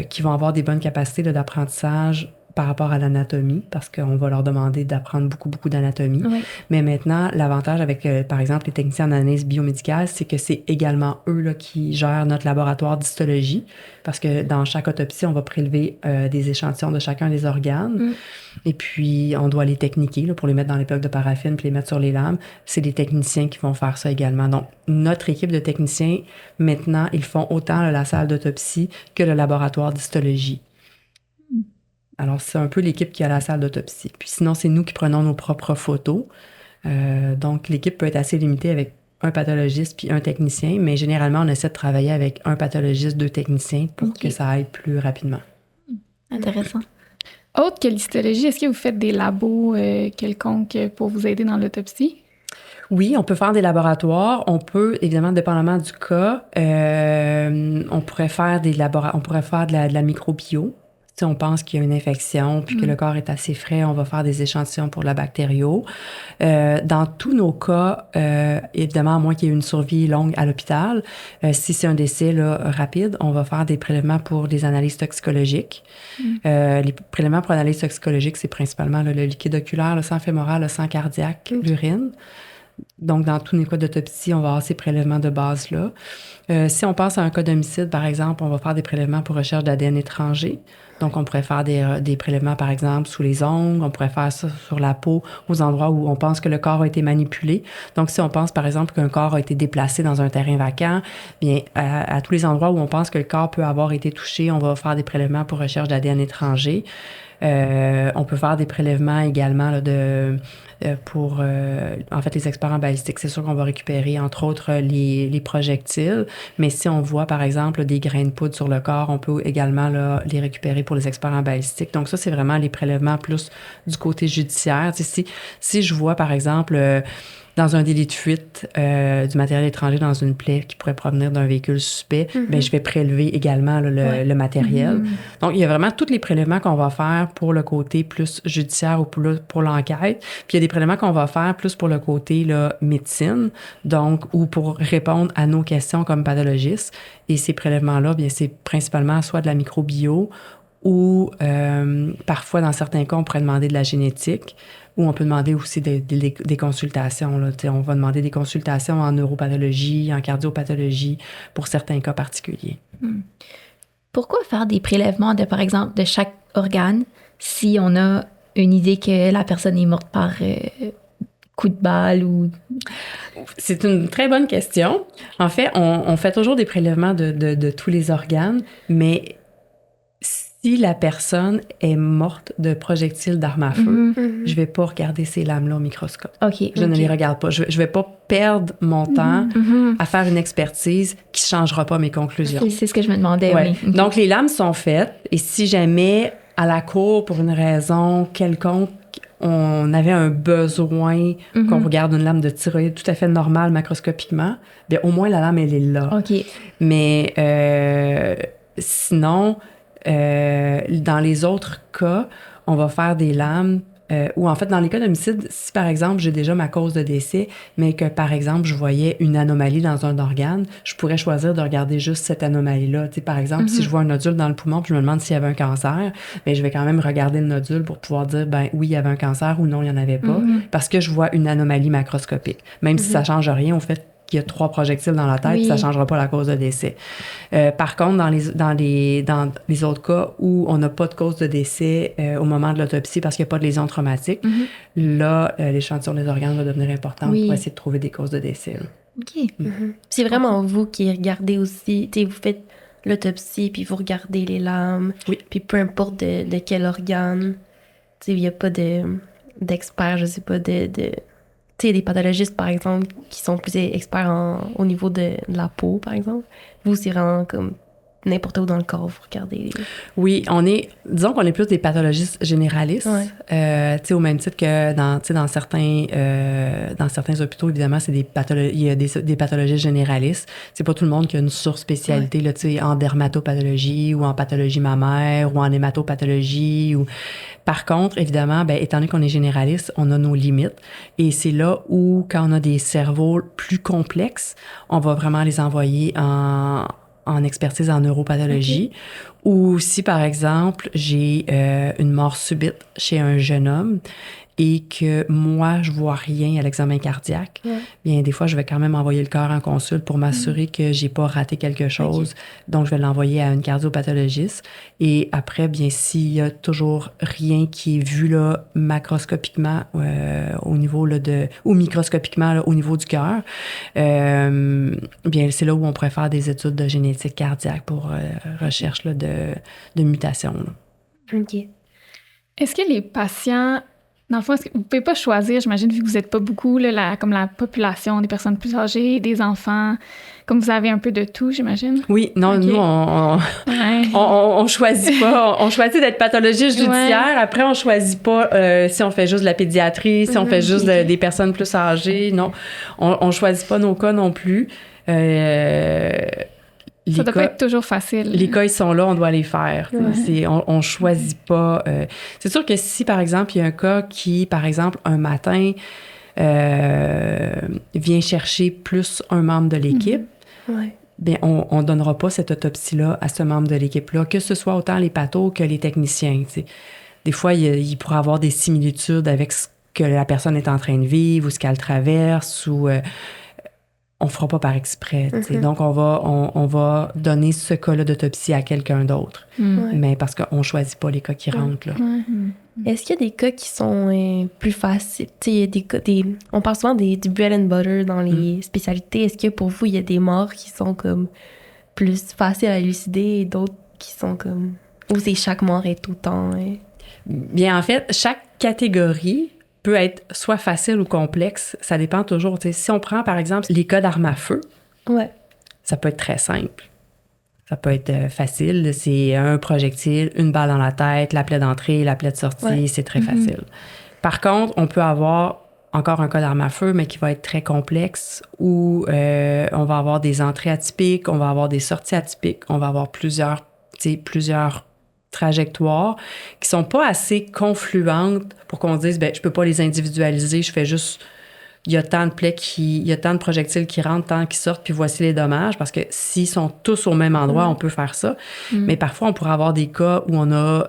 qui vont avoir des bonnes capacités d'apprentissage par rapport à l'anatomie, parce qu'on va leur demander d'apprendre beaucoup, beaucoup d'anatomie. Oui. Mais maintenant, l'avantage avec, par exemple, les techniciens en analyse biomédicale, c'est que c'est également eux là, qui gèrent notre laboratoire d'histologie, parce que dans chaque autopsie, on va prélever des échantillons de chacun des organes, et puis on doit les techniquer là, pour les mettre dans les plaques de paraffine puis les mettre sur les lames. C'est des techniciens qui vont faire ça également. Donc, notre équipe de techniciens, maintenant, ils font autant la salle d'autopsie que le laboratoire d'histologie. Alors, c'est un peu l'équipe qui a la salle d'autopsie. Puis sinon, c'est nous qui prenons nos propres photos. Donc, l'équipe peut être assez limitée avec un pathologiste puis un technicien, mais généralement, on essaie de travailler avec un pathologiste, 2 techniciens pour que ça aille plus rapidement. Intéressant. Autre que l'histologie, est-ce que vous faites des labos quelconques pour vous aider dans l'autopsie? Oui, on peut faire des laboratoires. On peut, évidemment, dépendamment du cas, on pourrait faire de la microbio. Si on pense qu'il y a une infection puis que le corps est assez frais, on va faire des échantillons pour la bactério. Dans tous nos cas, évidemment, à moins qu'il y ait une survie longue à l'hôpital, si c'est un décès là, rapide, on va faire des prélèvements pour des analyses toxicologiques. Les prélèvements pour analyses toxicologiques, c'est principalement là, le liquide oculaire, le sang fémoral, le sang cardiaque, l'urine. Donc, dans tous les cas d'autopsie, on va avoir ces prélèvements de base-là. Si on pense à un cas d'homicide, par exemple, on va faire des prélèvements pour recherche d'ADN étranger. Donc, on pourrait faire des prélèvements, par exemple, sous les ongles. On pourrait faire ça sur la peau, aux endroits où on pense que le corps a été manipulé. Donc, si on pense, par exemple, qu'un corps a été déplacé dans un terrain vacant, bien, à tous les endroits où on pense que le corps peut avoir été touché, on va faire des prélèvements pour recherche d'ADN étranger. On peut faire des prélèvements également là, pour en fait les experts en balistique. C'est sûr qu'on va récupérer entre autres les projectiles, mais si on voit par exemple des grains de poudre sur le corps, on peut également là, les récupérer pour les experts en balistique. Donc ça, c'est vraiment les prélèvements plus du côté judiciaire. Tu sais, si je vois par exemple dans un délit de fuite du matériel étranger dans une plaie qui pourrait provenir d'un véhicule suspect, bien, je vais prélever également là, le matériel. Donc, il y a vraiment tous les prélèvements qu'on va faire pour le côté plus judiciaire ou pour l'enquête. Puis, il y a des prélèvements qu'on va faire plus pour le côté là, médecine, donc, ou pour répondre à nos questions comme pathologistes. Et ces prélèvements-là, bien, c'est principalement soit de la microbio ou parfois, dans certains cas, on pourrait demander de la génétique. Ou on peut demander aussi des consultations. Là. On va demander des consultations en neuropathologie, en cardiopathologie, pour certains cas particuliers. Pourquoi faire des prélèvements, par exemple, de chaque organe si on a une idée que la personne est morte par coup de balle ou... C'est une très bonne question. En fait, on fait toujours des prélèvements de tous les organes, mais... Si la personne est morte de projectiles d'armes à feu, je vais pas regarder ces lames-là au microscope. Je ne les regarde pas. Je vais pas perdre mon temps à faire une expertise qui changera pas mes conclusions. C'est ce que je me demandais, oui. Donc, les lames sont faites et si jamais à la cour, pour une raison quelconque, on avait un besoin qu'on regarde une lame de thyroïde tout à fait normale macroscopiquement, bien, au moins la lame, elle est là. Mais sinon... dans les autres cas, on va faire des lames ou en fait, dans les cas d'homicide, si par exemple, j'ai déjà ma cause de décès, mais que par exemple, je voyais une anomalie dans un organe, je pourrais choisir de regarder juste cette anomalie-là. Tu sais, par exemple, si je vois un nodule dans le poumon puis je me demande s'il y avait un cancer, bien, je vais quand même regarder le nodule pour pouvoir dire, ben oui, il y avait un cancer ou non, il n'y en avait pas, parce que je vois une anomalie macroscopique. Même si ça ne change rien, au fait, qu'il y a 3 projectiles dans la tête, ça ne changera pas la cause de décès. Par contre, dans les autres cas où on n'a pas de cause de décès au moment de l'autopsie parce qu'il n'y a pas de lésion traumatique, là, l'échantillon des organes va devenir important pour essayer de trouver des causes de décès. C'est vraiment vous qui regardez aussi, vous faites l'autopsie, puis vous regardez les lames, puis peu importe de quel organe, il n'y a pas d'experts, je sais pas, tu sais, des pathologistes, par exemple, qui sont plus experts au niveau de la peau, par exemple. Vous, c'est vraiment comme n'importe où dans le corps, vous regardez. Oui, disons qu'on est plus des pathologistes généralistes. Tu sais, au même titre que dans certains hôpitaux, évidemment, il y a des pathologistes généralistes. C'est pas tout le monde qui a une surspécialité, là, tu sais, en dermatopathologie ou en pathologie mammaire ou en hématopathologie ou... Par contre, évidemment, ben, étant donné qu'on est généraliste, on a nos limites. Et c'est là où, quand on a des cerveaux plus complexes, on va vraiment les envoyer en expertise en neuropathologie. Ou si, par exemple, j'ai une mort subite chez un jeune homme et que moi, je vois rien à l'examen cardiaque, bien, des fois, je vais quand même envoyer le corps en consulte pour m'assurer que j'ai pas raté quelque chose. Donc, je vais l'envoyer à une cardiopathologiste. Et après, bien, s'il y a toujours rien qui est vu, là, macroscopiquement, au niveau, là, ou microscopiquement, là, au niveau du cœur, bien, c'est là où on pourrait faire des études de génétique cardiaque pour recherche, là, de mutations, là. Est-ce que les patients Dans le fond, est-ce que vous pouvez pas choisir, j'imagine, vu que vous n'êtes pas beaucoup, là, comme la population, des personnes plus âgées, des enfants, comme vous avez un peu de tout, j'imagine? Oui, non, Ok. nous, Ouais. on choisit pas. On choisit d'être pathologiste judiciaire. Après, on choisit pas si on fait juste de la pédiatrie, si on fait juste des personnes plus âgées. Non, on choisit pas nos cas non plus. Ça doit pas être toujours facile. Les cas, ils sont là, on doit les faire. On choisit pas. C'est sûr que si, par exemple, il y a un cas qui, par exemple, un matin, vient chercher plus un membre de l'équipe, bien, on ne donnera pas cette autopsie-là à ce membre de l'équipe-là, que ce soit autant les pathos que les techniciens. T'sais. Des fois, il pourrait avoir des similitudes avec ce que la personne est en train de vivre ou ce qu'elle traverse ou... on ne fera pas par exprès. Donc, on va donner ce cas-là d'autopsie à quelqu'un d'autre. Mais parce qu'on ne choisit pas les cas qui rentrent. Là. Est-ce qu'il y a des cas qui sont plus faciles? On parle souvent du bread and butter dans les spécialités. Est-ce que pour vous, il y a des morts qui sont comme plus faciles à élucider et d'autres qui sont comme... Ou c'est chaque mort est tout le temps... Bien, en fait, chaque catégorie peut être soit facile ou complexe. Ça dépend toujours. Si on prend, par exemple, les cas d'armes à feu, ça peut être très simple. Ça peut être facile. C'est un projectile, une balle dans la tête, la plaie d'entrée, la plaie de sortie. C'est très facile. Par contre, on peut avoir encore un cas d'arme à feu, mais qui va être très complexe, où on va avoir des entrées atypiques, on va avoir des sorties atypiques, on va avoir plusieurs trajectoires qui sont pas assez confluentes pour qu'on dise, ben je peux pas les individualiser, je fais juste, il y a tant de plaies il y a tant de projectiles qui rentrent, tant qui sortent, puis voici les dommages, parce que s'ils sont tous au même endroit, on peut faire ça. Mais parfois, on pourrait avoir des cas où on a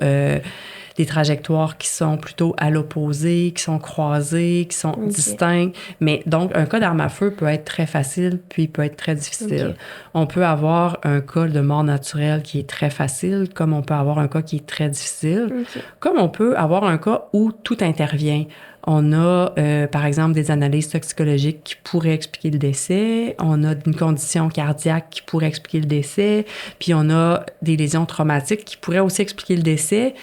des trajectoires qui sont plutôt à l'opposé, qui sont croisées, qui sont distinctes. Mais donc, un cas d'arme à feu peut être très facile, puis il peut être très difficile. On peut avoir un cas de mort naturelle qui est très facile, comme on peut avoir un cas qui est très difficile, comme on peut avoir un cas où tout intervient. On a, par exemple, des analyses toxicologiques qui pourraient expliquer le décès. On a une condition cardiaque qui pourrait expliquer le décès. Puis on a des lésions traumatiques qui pourraient aussi expliquer le décès.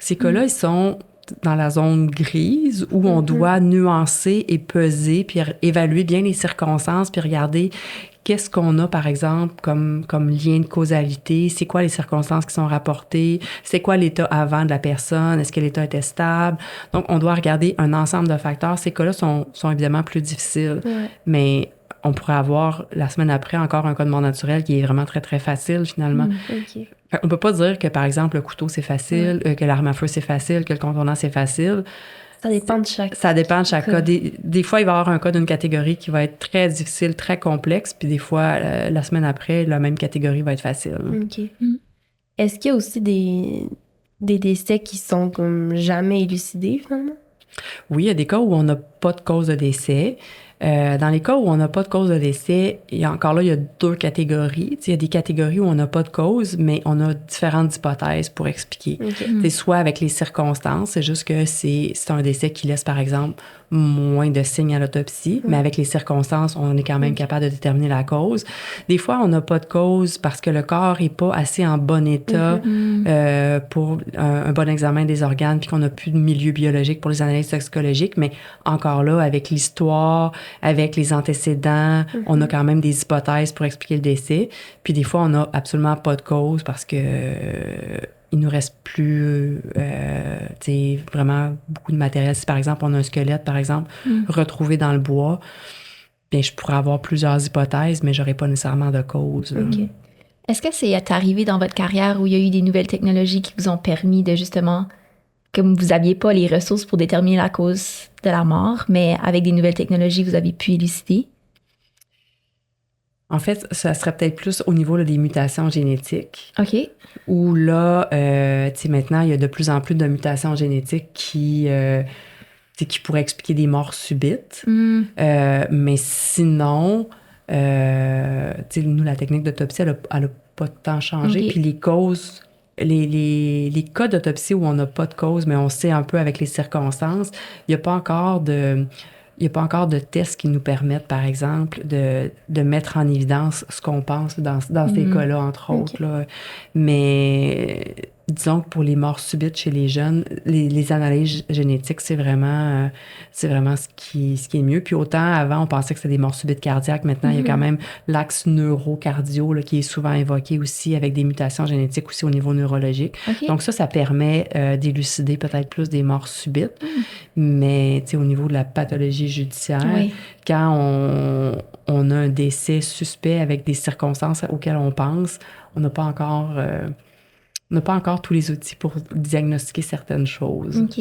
Ces cas-là, ils sont dans la zone grise où on doit nuancer et peser, puis évaluer bien les circonstances, puis regarder qu'est-ce qu'on a, par exemple, comme lien de causalité, c'est quoi les circonstances qui sont rapportées, c'est quoi l'état avant de la personne, est-ce que l'état était stable. Donc, on doit regarder un ensemble de facteurs. Ces cas-là sont évidemment plus difficiles, mais on pourrait avoir, la semaine après, encore un cas de mort naturelle qui est vraiment très, très facile, finalement. On peut pas dire que, par exemple, le couteau, c'est facile, que l'arme à feu, c'est facile, que le contournant, c'est facile. Ça dépend de chaque... Ça dépend de chaque cas. Des fois, il va y avoir un cas d'une catégorie qui va être très difficile, très complexe, puis des fois, la semaine après, la même catégorie va être facile. Est-ce qu'il y a aussi des décès qui sont comme jamais élucidés, finalement? Oui, il y a des cas où on n'a pas de cause de décès. Dans les cas où on n'a pas de cause de décès, il y a deux catégories. Il y a des catégories où on n'a pas de cause, mais on a différentes hypothèses pour expliquer. C'est soit avec les circonstances, c'est juste que c'est un décès qui laisse, par exemple, moins de signes à l'autopsie, mais avec les circonstances, on est quand même capable de déterminer la cause. Des fois, on n'a pas de cause parce que le corps n'est pas assez en bon état pour un bon examen des organes, puis qu'on n'a plus de milieu biologique pour les analyses toxicologiques, mais encore là, avec l'histoire, avec les antécédents, on a quand même des hypothèses pour expliquer le décès. Puis des fois, on n'a absolument pas de cause parce que il nous reste plus vraiment beaucoup de matériel. Si, par exemple, on a un squelette, par exemple, retrouvé dans le bois, bien, je pourrais avoir plusieurs hypothèses, mais j'aurais pas nécessairement de cause. Est-ce que c'est arrivé dans votre carrière où il y a eu des nouvelles technologies qui vous ont permis de justement, comme vous n'aviez pas les ressources pour déterminer la cause de la mort, mais avec des nouvelles technologies, vous avez pu élucider? En fait, ça serait peut-être plus au niveau là, des mutations génétiques. OK. Où là, maintenant, il y a de plus en plus de mutations génétiques qui pourraient expliquer des morts subites. Mais sinon, nous, la technique d'autopsie, elle a pas tant changé. Okay. Puis les causes, les cas d'autopsie où on n'a pas de cause, mais on sait un peu avec les circonstances, il n'y a pas encore de tests qui nous permettent, par exemple, de mettre en évidence ce qu'on pense dans ces cas-là, entre autres. Là. Mais disons que pour les morts subites chez les jeunes, les analyses génétiques, c'est vraiment ce qui est mieux. Puis autant, avant, on pensait que c'était des morts subites cardiaques. Maintenant, il y a quand même l'axe neurocardio là, qui est souvent évoqué aussi avec des mutations génétiques aussi au niveau neurologique. OK. Donc ça permet d'élucider peut-être plus des morts subites. Mais au niveau de la pathologie judiciaire, Oui. quand on a un décès suspect avec des circonstances auxquelles on pense, on n'a pas encore tous les outils pour diagnostiquer certaines choses. OK.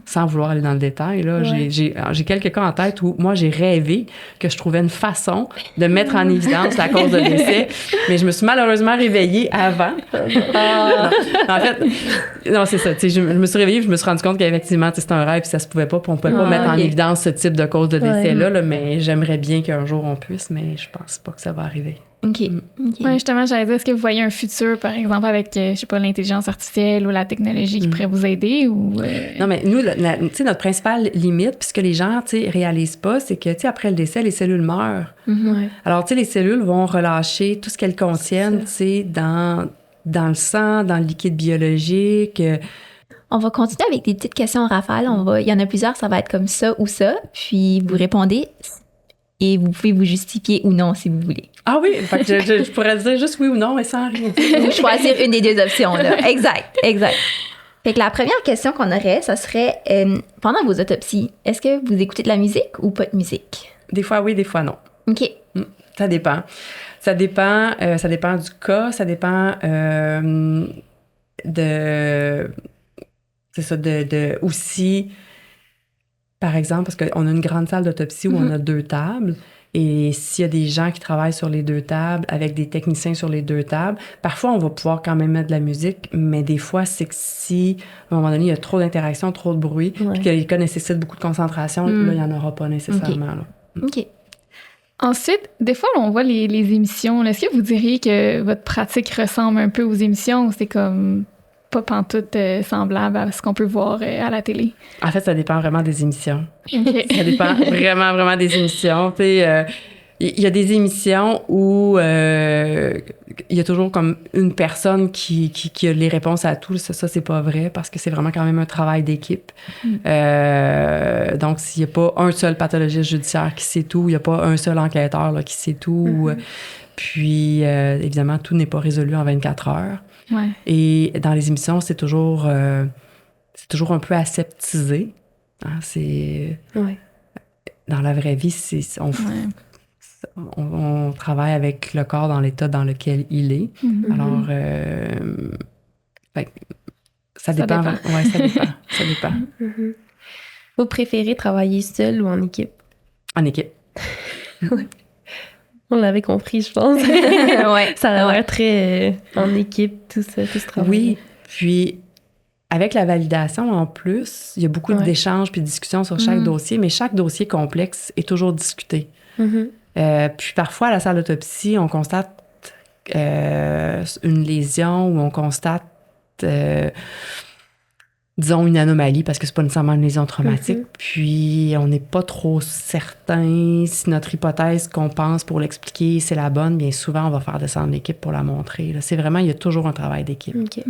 Sans vouloir aller dans le détail, là, Ouais. j'ai quelques cas en tête où moi, j'ai rêvé que je trouvais une façon de mettre en évidence la cause de décès, mais je me suis malheureusement réveillée avant. En fait, non, c'est ça. Je me suis réveillée et je me suis rendu compte qu'effectivement, c'était un rêve et ça se pouvait pas. Puis on pouvait pas mettre en OK. évidence ce type de cause de décès-là, là, mais j'aimerais bien qu'un jour on puisse, mais je pense pas que ça va arriver. OK. OK. Ouais, justement, j'allais dire, est-ce que vous voyez un futur, par exemple, avec, je sais pas, l'intelligence artificielle ou la technologie qui pourrait vous aider ou... Non, mais nous, tu sais, notre principale limite, puis ce que les gens, tu sais, réalisent pas, c'est que, tu sais, après le décès, les cellules meurent. Ouais. Alors, tu sais, les cellules vont relâcher tout ce qu'elles contiennent, tu sais, dans le sang, dans le liquide biologique. On va continuer avec des petites questions en rafale. Il y en a plusieurs, ça va être comme ça ou ça. Puis vous répondez et vous pouvez vous justifier ou non si vous voulez. Ah oui, fait que je pourrais dire juste oui ou non, mais sans rien dire. Vous choisir une des deux options, là. Exact. Fait que la première question qu'on aurait, ça serait, pendant vos autopsies, est-ce que vous écoutez de la musique ou pas de musique? Des fois oui, des fois non. OK. Ça dépend. Ça dépend du cas, ça dépend c'est ça, de aussi, par exemple, parce qu'on a une grande salle d'autopsie où on a 2 tables. Et s'il y a des gens qui travaillent sur les 2 tables, avec des techniciens sur les 2 tables, parfois, on va pouvoir quand même mettre de la musique, mais des fois, c'est que si, à un moment donné, il y a trop d'interactions, trop de bruit, puis que les cas nécessitent beaucoup de concentration, là, il n'y en aura pas nécessairement. Là. OK. Ensuite, des fois, on voit les émissions. Est-ce que vous diriez que votre pratique ressemble un peu aux émissions ou c'est comme pas pantoute semblable à ce qu'on peut voir à la télé? En fait, ça dépend vraiment des émissions. OK. Ça dépend vraiment, vraiment des émissions. Tu sais, il y a des émissions où il y a toujours comme une personne qui a les réponses à tout. Ça, c'est pas vrai parce que c'est vraiment quand même un travail d'équipe. Donc, s'il n'y a pas un seul pathologiste judiciaire qui sait tout, il n'y a pas un seul enquêteur là, qui sait tout. Puis, évidemment, tout n'est pas résolu en 24 heures. Ouais. Et dans les émissions, c'est toujours un peu aseptisé. Hein, dans la vraie vie, on travaille avec le corps dans l'état dans lequel il est. Alors, ça dépend. Ouais, ça dépend. Vous préférez travailler seul ou en équipe? En équipe. On l'avait compris, je pense. Ouais. Ça a l'air très en équipe, tout ça, tout ce travail. Oui, puis avec la validation en plus, il y a beaucoup d'échanges puis de discussions sur chaque dossier, mais chaque dossier complexe est toujours discuté. Puis parfois, à la salle d'autopsie, on constate une lésion ou on constate, disons, une anomalie, parce que c'est pas nécessairement une lésion traumatique. Puis on n'est pas trop certain si notre hypothèse qu'on pense pour l'expliquer, c'est la bonne. Bien souvent, on va faire descendre l'équipe pour la montrer. Là. C'est vraiment, il y a toujours un travail d'équipe. OK.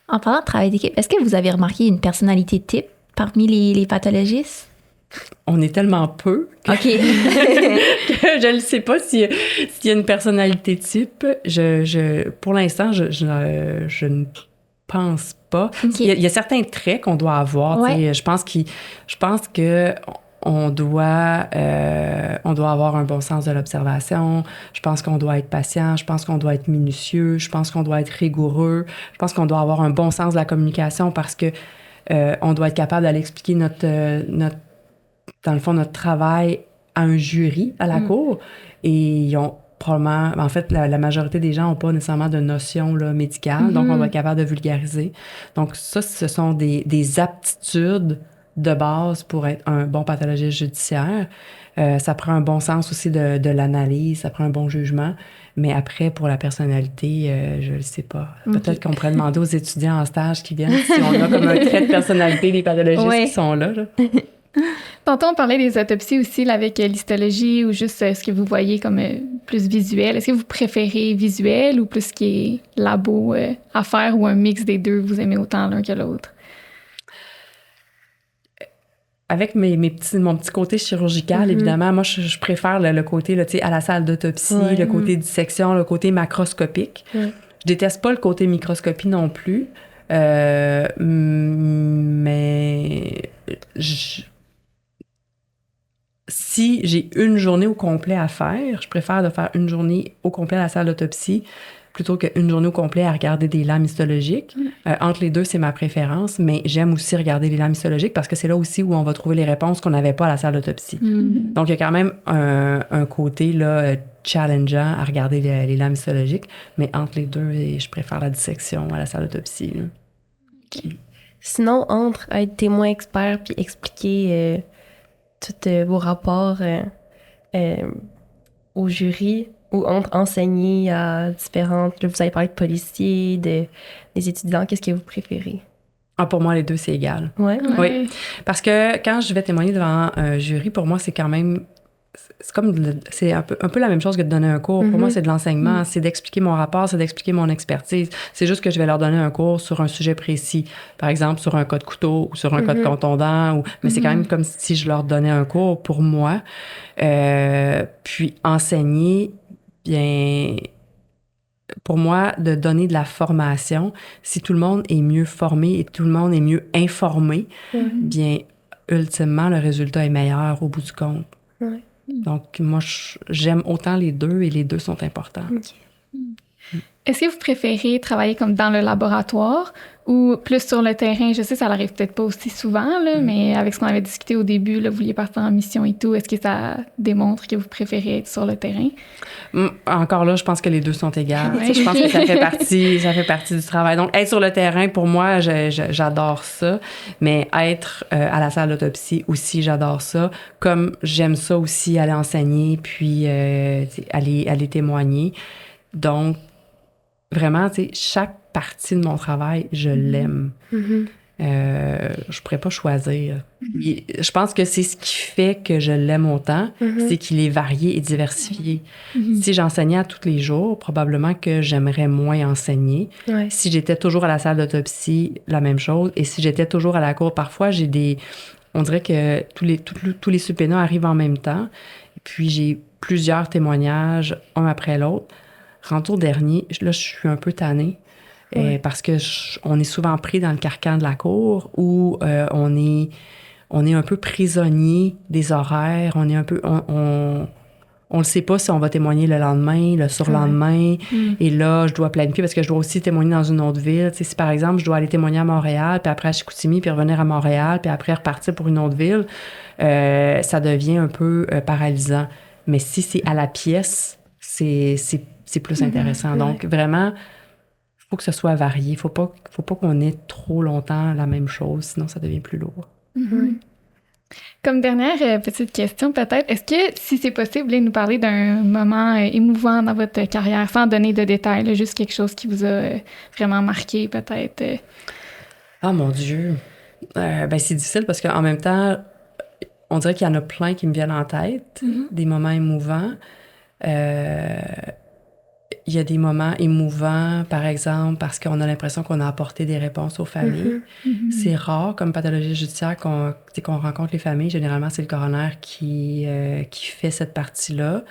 En parlant de travail d'équipe, est-ce que vous avez remarqué une personnalité type parmi les pathologistes? On est tellement peu que, OK. que je ne sais pas s'il y a une personnalité type. Pour l'instant, je ne pense pas. OK. Il y a certains traits qu'on doit avoir. Ouais. Je pense que on doit avoir un bon sens de l'observation. Je pense qu'on doit être patient. Je pense qu'on doit être minutieux. Je pense qu'on doit être rigoureux. Je pense qu'on doit avoir un bon sens de la communication parce que on doit être capable d'aller expliquer dans le fond, notre travail à un jury à la cour. Et ils ont probablement... En fait, la majorité des gens n'ont pas nécessairement de notion là, médicale, donc on doit être capable de vulgariser. Donc ça, ce sont des aptitudes de base pour être un bon pathologiste judiciaire. Ça prend un bon sens aussi de l'analyse, ça prend un bon jugement. Mais après, pour la personnalité, je ne le sais pas. Peut-être qu'on pourrait demander aux étudiants en stage qui viennent si on a comme un trait de personnalité des pathologistes qui sont là. Tantôt, on parlait des autopsies aussi là, avec l'histologie ou juste ce que vous voyez comme plus visuel. Est-ce que vous préférez visuel ou plus ce qui est labo à faire ou un mix des deux, vous aimez autant l'un que l'autre? Avec mon petit côté chirurgical, évidemment, moi, je préfère le côté là, à la salle d'autopsie, le côté dissection, le côté macroscopique. Je déteste pas le côté microscopie non plus, mais si j'ai une journée au complet à faire, je préfère de faire une journée au complet à la salle d'autopsie plutôt qu'une journée au complet à regarder des lames histologiques. Entre les deux, c'est ma préférence, mais j'aime aussi regarder les lames histologiques parce que c'est là aussi où on va trouver les réponses qu'on n'avait pas à la salle d'autopsie. Donc, il y a quand même un côté là, challengeant à regarder les lames histologiques, mais entre les deux, je préfère la dissection à la salle d'autopsie. Okay. Sinon, entre être témoin expert puis expliquer tous vos rapports au jury, ou entre enseigner à différentes... Là, vous avez parlé de policiers, des étudiants. Qu'est-ce que vous préférez? Ah, pour moi, les deux, c'est égal. Ouais. Oui. Parce que quand je vais témoigner devant un jury, pour moi, c'est quand même... C'est un peu la même chose que de donner un cours. Pour moi, c'est de l'enseignement. C'est d'expliquer mon rapport, c'est d'expliquer mon expertise. C'est juste que je vais leur donner un cours sur un sujet précis. Par exemple, sur un cas de couteau ou sur un cas de contondant. Mais c'est quand même comme si je leur donnais un cours pour moi. Puis enseigner... Bien, pour moi, de donner de la formation, si tout le monde est mieux formé et tout le monde est mieux informé, bien, ultimement, le résultat est meilleur au bout du compte. Donc, moi, j'aime autant les deux et les deux sont importants. Est-ce que vous préférez travailler comme dans le laboratoire ou plus sur le terrain? Je sais, ça n'arrive peut-être pas aussi souvent, là, mais avec ce qu'on avait discuté au début, là, vous vouliez partir en mission et tout, est-ce que ça démontre que vous préférez être sur le terrain? Encore là, je pense que les deux sont égales. Je pense que ça fait partie du travail. Donc, être sur le terrain, pour moi, j'adore ça, mais être à la salle d'autopsie aussi, j'adore ça. Comme j'aime ça aussi, aller enseigner, puis aller témoigner. Donc, vraiment, tu sais, chaque partie de mon travail, je l'aime. Je pourrais pas choisir. Je pense que c'est ce qui fait que je l'aime autant, c'est qu'il est varié et diversifié. Si j'enseignais à tous les jours, probablement que j'aimerais moins enseigner. Si j'étais toujours à la salle d'autopsie, la même chose. Et si j'étais toujours à la cour, parfois, on dirait que tous les subpénats arrivent en même temps. Puis j'ai plusieurs témoignages, un après l'autre. Rendu au dernier, là, je suis un peu tannée parce que on est souvent pris dans le carcan de la cour où on est un peu prisonnier des horaires. On est un peu... On ne sait pas si on va témoigner le lendemain, le surlendemain. Et là, je dois planifier parce que je dois aussi témoigner dans une autre ville. Tu sais, si, par exemple, je dois aller témoigner à Montréal, puis après à Chicoutimi, puis revenir à Montréal, puis après repartir pour une autre ville, ça devient un peu paralysant. Mais si c'est à la pièce, c'est plus intéressant. Donc, vraiment, il faut que ce soit varié. Il ne faut pas qu'on ait trop longtemps la même chose, sinon ça devient plus lourd. Comme dernière petite question, peut-être, est-ce que, si c'est possible, vous voulez nous parler d'un moment émouvant dans votre carrière, sans donner de détails, là, juste quelque chose qui vous a vraiment marqué, peut-être? Ah, mon Dieu! C'est difficile parce qu'en même temps, on dirait qu'il y en a plein qui me viennent en tête, des moments émouvants. Il y a des moments émouvants, par exemple, parce qu'on a l'impression qu'on a apporté des réponses aux familles. C'est rare, comme pathologie judiciaire, qu'on rencontre les familles. Généralement, c'est le coroner qui fait cette partie-là.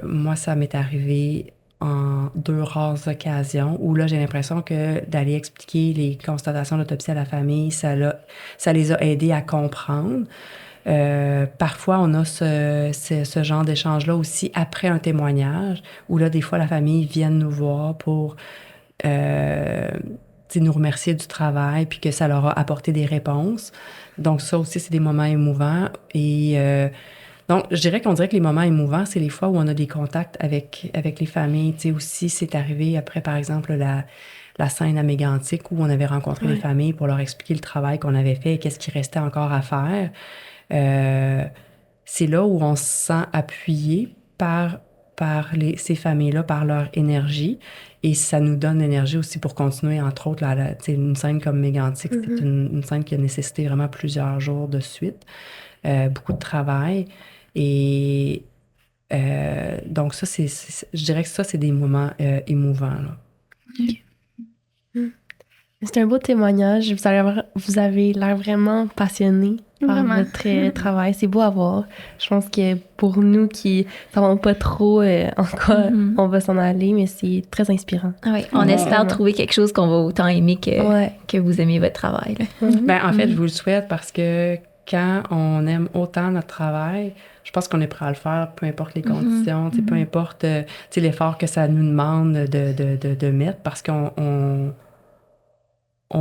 Moi, ça m'est arrivé en 2 rares occasions où là, j'ai l'impression que d'aller expliquer les constatations d'autopsie à la famille, ça les a aidés à comprendre. Parfois, on a ce genre d'échange-là aussi après un témoignage, où là, des fois, la famille vient nous voir pour nous remercier du travail, puis que ça leur a apporté des réponses. Donc, ça aussi, c'est des moments émouvants. Et donc, je dirais que les moments émouvants, c'est les fois où on a des contacts avec les familles. Tu sais, aussi, c'est arrivé après, par exemple, la scène à Mégantic, où on avait rencontré les familles pour leur expliquer le travail qu'on avait fait et qu'est-ce qui restait encore à faire. C'est là où on se sent appuyé par ces familles-là, par leur énergie. Et ça nous donne l'énergie aussi pour continuer, entre autres, une scène comme Mégantic, c'est une scène qui a nécessité vraiment plusieurs jours de suite, beaucoup de travail. Et Donc ça, je dirais que ça, c'est des moments émouvants. Là. C'est un beau témoignage. Vous avez l'air vraiment passionné par Vraiment. votre travail. C'est beau à voir. Je pense que pour nous qui ne savons pas trop en quoi on va s'en aller, mais c'est très inspirant. Oui, on espère trouver quelque chose qu'on va autant aimer que vous aimez votre travail. Là. Ben, en fait, je vous le souhaite parce que quand on aime autant notre travail, je pense qu'on est prêt à le faire, peu importe les conditions, peu importe l'effort que ça nous demande de mettre, parce qu'on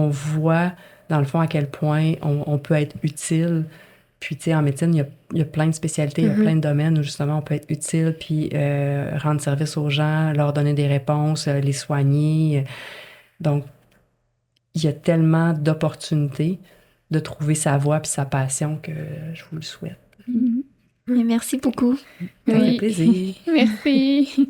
voit, dans le fond, à quel point on peut être utile. Puis, tu sais, en médecine, il y a plein de spécialités, il y a plein de domaines où, justement, on peut être utile, puis rendre service aux gens, leur donner des réponses, les soigner. Donc, il y a tellement d'opportunités de trouver sa voie puis sa passion que je vous le souhaite. Merci beaucoup. Ça fait plaisir. Merci.